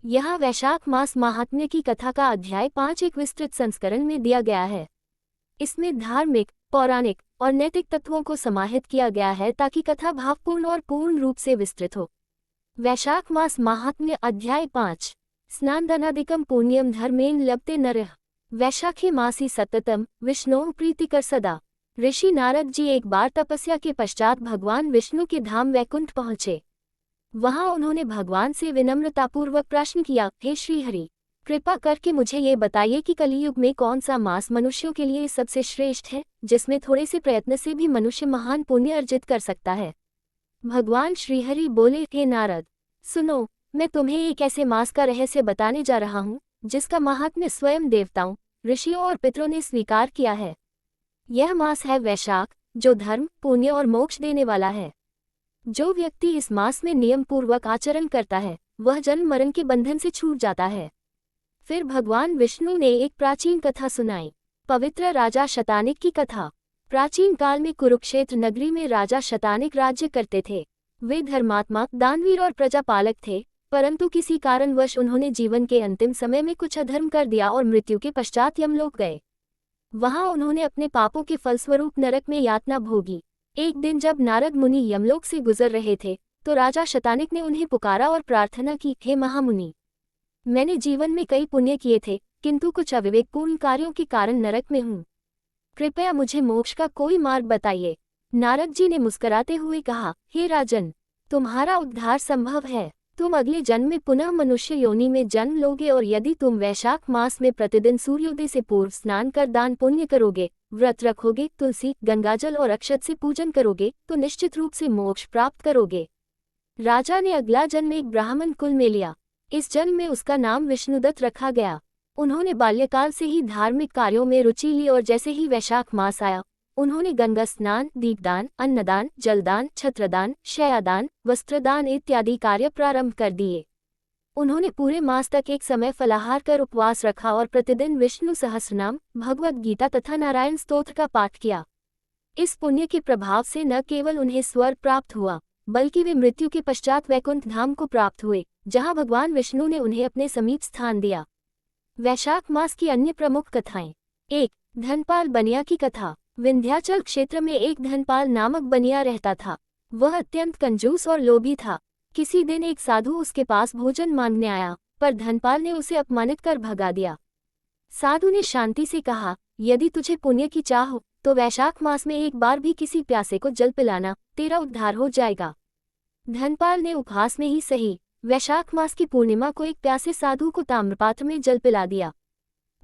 यहाँ वैशाख मास महात्म्य की कथा का अध्याय 5 एक विस्तृत संस्करण में दिया गया है। इसमें धार्मिक, पौराणिक और नैतिक तत्वों को समाहित किया गया है ताकि कथा भावपूर्ण और पूर्ण रूप से विस्तृत हो। वैशाख मास महात्म्य अध्याय 5 स्नानदानादिकं पुण्यम धर्मेण लभते नरः वैशाखे मासी सततम विष्णु प्रीतिकर सदा। ऋषि नारद जी एक बार तपस्या के पश्चात भगवान विष्णु के धाम वैकुंठ पहुँचे। वहां उन्होंने भगवान से विनम्रतापूर्वक प्रश्न किया, हे श्रीहरि, कृपा करके मुझे ये बताइए कि कलियुग में कौन सा मास मनुष्यों के लिए सबसे श्रेष्ठ है, जिसमें थोड़े से प्रयत्न से भी मनुष्य महान पुण्य अर्जित कर सकता है। भगवान श्रीहरि बोले, हे नारद, सुनो, मैं तुम्हें एक ऐसे मास का रहस्य बताने जा रहा हूँ जिसका महात्म्य स्वयं देवताओं, ऋषियों और पितरों ने स्वीकार किया है। यह मास है वैशाख, जो धर्म, पुण्य और मोक्ष देने वाला है। जो व्यक्ति इस मास में नियम पूर्वक आचरण करता है, वह जन्म मरण के बंधन से छूट जाता है। फिर भगवान विष्णु ने एक प्राचीन कथा सुनाई, पवित्र राजा शतानिक की कथा। प्राचीन काल में कुरुक्षेत्र नगरी में राजा शतानिक राज्य करते थे। वे धर्मात्मा, दानवीर और प्रजापालक थे, परंतु किसी कारणवश उन्होंने जीवन के अंतिम समय में कुछ अधर्म कर दिया और मृत्यु के पश्चात यमलोक गए। वहां उन्होंने अपने पापों के फलस्वरूप नरक में यातना भोगी। एक दिन जब नारद मुनि यमलोक से गुजर रहे थे, तो राजा शतानिक ने उन्हें पुकारा और प्रार्थना की, हे महामुनि, मैंने जीवन में कई पुण्य किए थे, किंतु कुछ अविवेकपूर्ण कार्यों के कारण नरक में हूँ। कृपया मुझे मोक्ष का कोई मार्ग बताइए। नारद जी ने मुस्कुराते हुए कहा, हे राजन, तुम्हारा उद्धार संभव है। तुम अगले जन्म में पुनः मनुष्य योनि में जन्म लोगे, और यदि तुम वैशाख मास में प्रतिदिन सूर्योदय से पूर्व स्नान कर दान पुण्य करोगे, व्रत रखोगे, तुलसी, गंगाजल और अक्षत से पूजन करोगे, तो निश्चित रूप से मोक्ष प्राप्त करोगे। राजा ने अगला जन्म एक ब्राह्मण कुल में लिया। इस जन्म में उसका नाम विष्णुदत्त रखा गया। उन्होंने बाल्यकाल से ही धार्मिक कार्यों में रुचि ली और जैसे ही वैशाख मास आया, उन्होंने गंगा स्नान, दीपदान, अन्नदान, जलदान, छत्रदान, शयादान, वस्त्रदान इत्यादि कार्य प्रारंभ कर दिए। उन्होंने पूरे मास तक एक समय फलाहार कर उपवास रखा और प्रतिदिन विष्णु सहस्रनाम, भगवद गीता तथा नारायण स्तोत्र का पाठ किया। इस पुण्य के प्रभाव से न केवल उन्हें स्वर्ग प्राप्त हुआ, बल्कि वे मृत्यु के पश्चात वैकुंठ धाम को प्राप्त हुए, जहां भगवान विष्णु ने उन्हें अपने समीप स्थान दिया। वैशाख मास की अन्य प्रमुख कथाएं। 1. धनपाल बनिया की कथा। विंध्याचल क्षेत्र में एक धनपाल नामक बनिया रहता था। वह अत्यंत कंजूस और लोभी था। किसी दिन एक साधु उसके पास भोजन मांगने आया, पर धनपाल ने उसे अपमानित कर भगा दिया। साधु ने शांति से कहा, यदि तुझे पुण्य की चाह हो, तो वैशाख मास में एक बार भी किसी प्यासे को जल पिलाना, तेरा उद्धार हो जाएगा। धनपाल ने उपहास में ही सही, वैशाख मास की पूर्णिमा को एक प्यासे साधु को ताम्रपात्र में जल पिला दिया।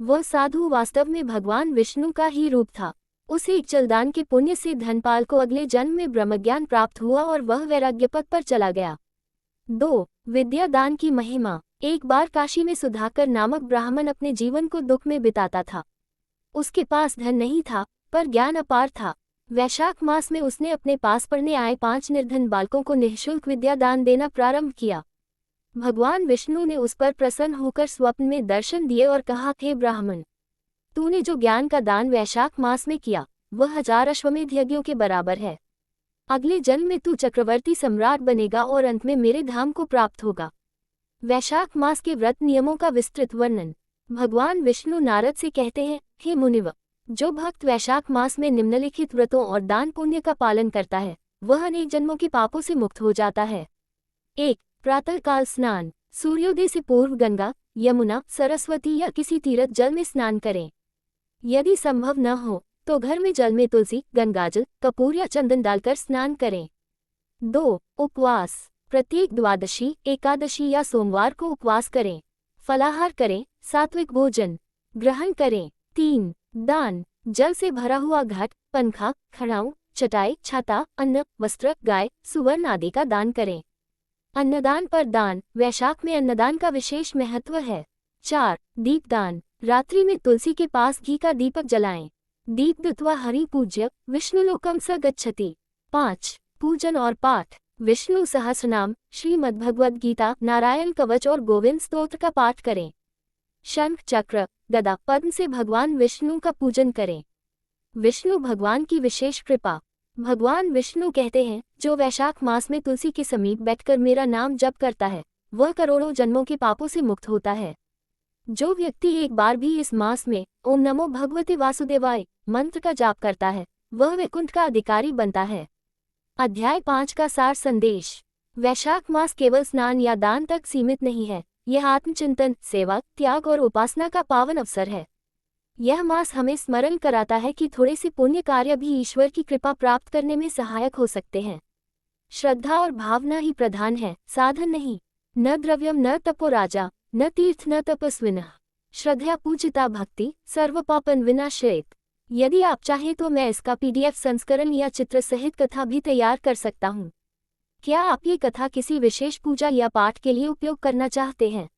वह साधु वास्तव में भगवान विष्णु का ही रूप था। उस एक जलदान के पुण्य से धनपाल को अगले जन्म में ब्रह्मज्ञान प्राप्त हुआ और वह वैराग्य पथ पर चला गया। 2. विद्या दान की महिमा। एक बार काशी में सुधाकर नामक ब्राह्मण अपने जीवन को दुख में बिताता था। उसके पास धन नहीं था, पर ज्ञान अपार था। वैशाख मास में उसने अपने पास पढ़ने आए 5 निर्धन बालकों को निःशुल्क विद्या दान देना प्रारंभ किया। भगवान विष्णु ने उस पर प्रसन्न होकर स्वप्न में दर्शन दिए और कहा, हे ब्राह्मण, तूने जो ज्ञान का दान वैशाख मास में किया, वह 1000 अश्वमेध यज्ञों के बराबर है। अगले जन्म में तू चक्रवर्ती सम्राट बनेगा और अंत में मेरे धाम को प्राप्त होगा। वैशाख मास के व्रत नियमों का विस्तृत वर्णन। भगवान विष्णु नारद से कहते हैं, हे मुनिव, जो भक्त वैशाख मास में निम्नलिखित व्रतों और दान पुण्य का पालन करता है, वह अनेक जन्मों के पापों से मुक्त हो जाता है। 1. प्रातःकाल स्नान। सूर्योदय से पूर्व गंगा, यमुना, सरस्वती या किसी तीर्थ जल में स्नान करें। यदि संभव न हो तो घर में जल में तुलसी, गंगाजल, कपूर या चंदन डालकर स्नान करें। 2. उपवास। प्रत्येक द्वादशी, एकादशी या सोमवार को उपवास करें। फलाहार करें, सात्विक भोजन ग्रहण करें। 3. दान। जल से भरा हुआ घट, पंखा, खड़ाऊ, चटाई, छाता, अन्न, वस्त्र, गाय, सुवर्ण आदि का दान करें। अन्नदान पर दान। वैशाख में अन्नदान का विशेष महत्व है। 4. दीपदान। रात्रि में तुलसी के पास घी का दीपक जलाएं। दीप दत्वा हरि पूज्य विष्णुलोकम स गच्छति। 5. पूजन और पाठ। विष्णु सहस्रनाम, श्रीमद्भगवद गीता, नारायण कवच और गोविंद स्तोत्र का पाठ करें। शंख, चक्र, गदा, पद्म से भगवान विष्णु का पूजन करें। विष्णु भगवान की विशेष कृपा। भगवान विष्णु कहते हैं, जो वैशाख मास में तुलसी के समीप बैठकर मेरा नाम जप करता है, वह करोड़ों जन्मों के पापों से मुक्त होता है। जो व्यक्ति एक बार भी इस मास में ओम नमो भगवते वासुदेवाय मंत्र का जाप करता है, वह वैकुंठ का अधिकारी बनता है। अध्याय 5 का सार संदेश। वैशाख मास केवल स्नान या दान तक सीमित नहीं है, यह आत्मचिंतन, सेवा, त्याग और उपासना का पावन अवसर है। यह मास हमें स्मरण कराता है कि थोड़े से पुण्य कार्य भी ईश्वर की कृपा प्राप्त करने में सहायक हो सकते हैं। श्रद्धा और भावना ही प्रधान है, साधन नहीं। न द्रव्यम न तपो राजा, न तीर्थ न तपस्विनः। श्रद्धया पूजिता भक्ति सर्वपापन विनाशयेत। यदि आप चाहें तो मैं इसका PDF संस्करण या चित्र सहित कथा भी तैयार कर सकता हूँ। क्या आप ये कथा किसी विशेष पूजा या पाठ के लिए उपयोग करना चाहते हैं?